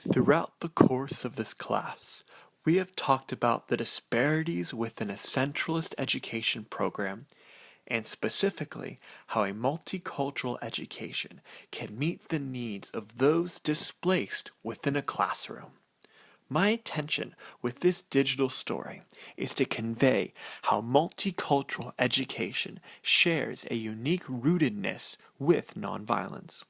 Throughout the course of this class, we have talked about the disparities within a centralist education program, and specifically how a multicultural education can meet the needs of those displaced within a classroom. My intention with this digital story is to convey how multicultural education shares a unique rootedness with nonviolence.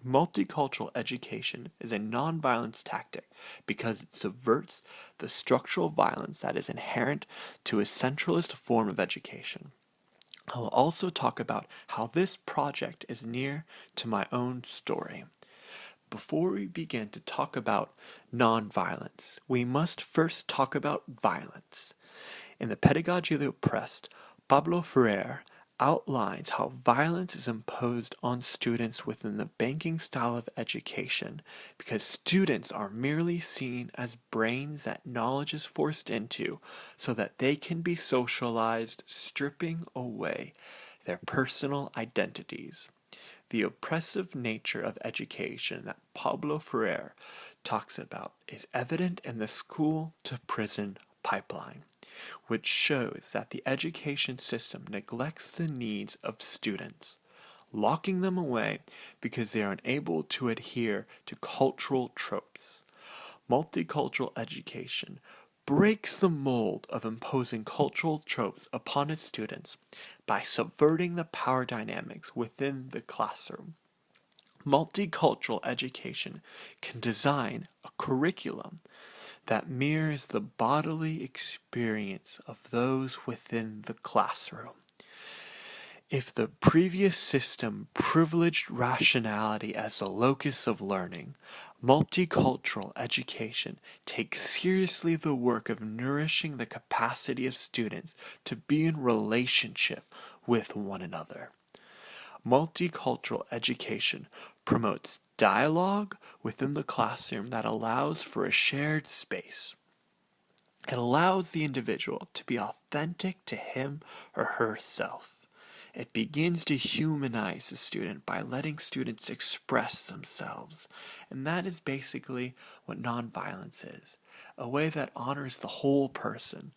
Multicultural education is a nonviolence tactic because it subverts the structural violence that is inherent to a centralist form of education. I will also talk about how this project is near to my own story. Before we begin to talk about nonviolence, we must first talk about violence. In The Pedagogy of the Oppressed, Pablo Freire outlines how violence is imposed on students within the banking style of education because students are merely seen as brains that knowledge is forced into so that they can be socialized, stripping away their personal identities. The oppressive nature of education that Pablo Freire talks about is evident in the school to prison pipeline, which shows that the education system neglects the needs of students, locking them away because they are unable to adhere to cultural tropes. Multicultural education breaks the mold of imposing cultural tropes upon its students by subverting the power dynamics within the classroom. Multicultural education can design a curriculum that mirrors the bodily experience of those within the classroom. If the previous system privileged rationality as the locus of learning, multicultural education takes seriously the work of nourishing the capacity of students to be in relationship with one another. Multicultural education promotes dialogue within the classroom that allows for a shared space. It allows the individual to be authentic to him or herself. It begins to humanize the student by letting students express themselves. And that is basically what nonviolence is, a way that honors the whole person,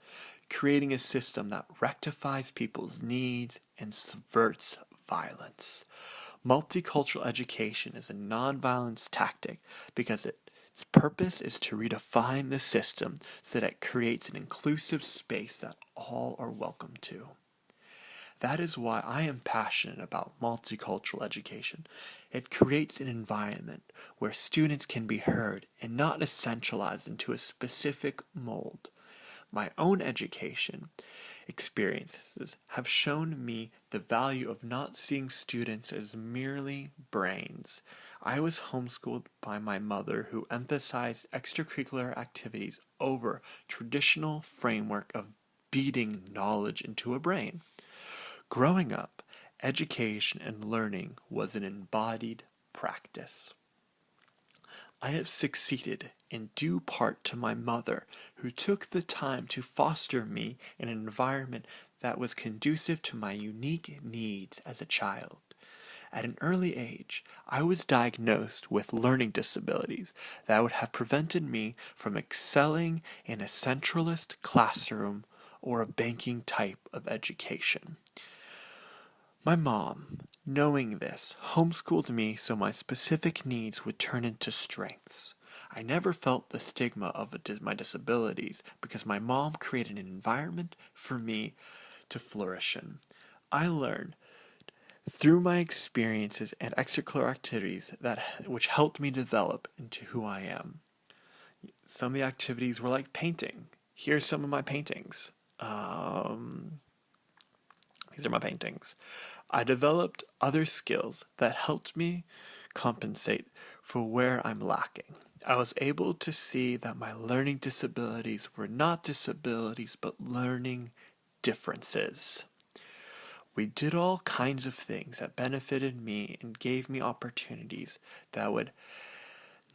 creating a system that rectifies people's needs and subverts violence. Multicultural education is a nonviolence tactic because its purpose is to redefine the system so that it creates an inclusive space that all are welcome to. That is why I am passionate about multicultural education. It creates an environment where students can be heard and not essentialized into a specific mold. My own education experiences have shown me the value of not seeing students as merely brains. I was homeschooled by my mother, who emphasized extracurricular activities over traditional framework of beating knowledge into a brain. Growing up, education and learning was an embodied practice. I have succeeded in due part to my mother, who took the time to foster me in an environment that was conducive to my unique needs as a child. At an early age, I was diagnosed with learning disabilities that would have prevented me from excelling in a centralist classroom or a banking type of education. My mom, knowing this, homeschooled me so my specific needs would turn into strengths. I never felt the stigma of my disabilities because my mom created an environment for me to flourish in. I learned through my experiences and extracurricular activities which helped me develop into who I am. Some of the activities were like painting. Here's some of my paintings. These are my paintings. I developed other skills that helped me compensate for where I'm lacking. I was able to see that my learning disabilities were not disabilities but learning differences. We did all kinds of things that benefited me and gave me opportunities that I would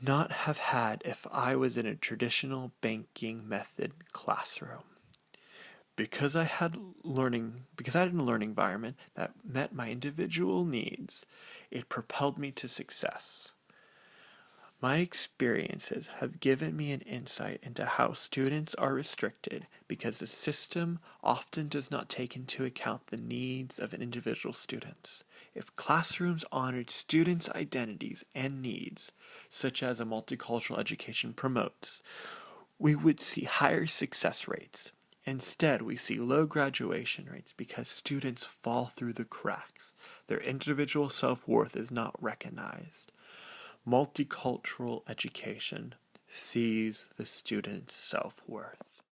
not have had if I was in a traditional banking method classroom. Because I had a learning environment that met my individual needs, it propelled me to success. My experiences have given me an insight into how students are restricted because the system often does not take into account the needs of individual students. If classrooms honored students' identities and needs, such as a multicultural education promotes, we would see higher success rates. Instead, we see low graduation rates because students fall through the cracks. Their individual self-worth is not recognized. Multicultural education sees the student's self-worth.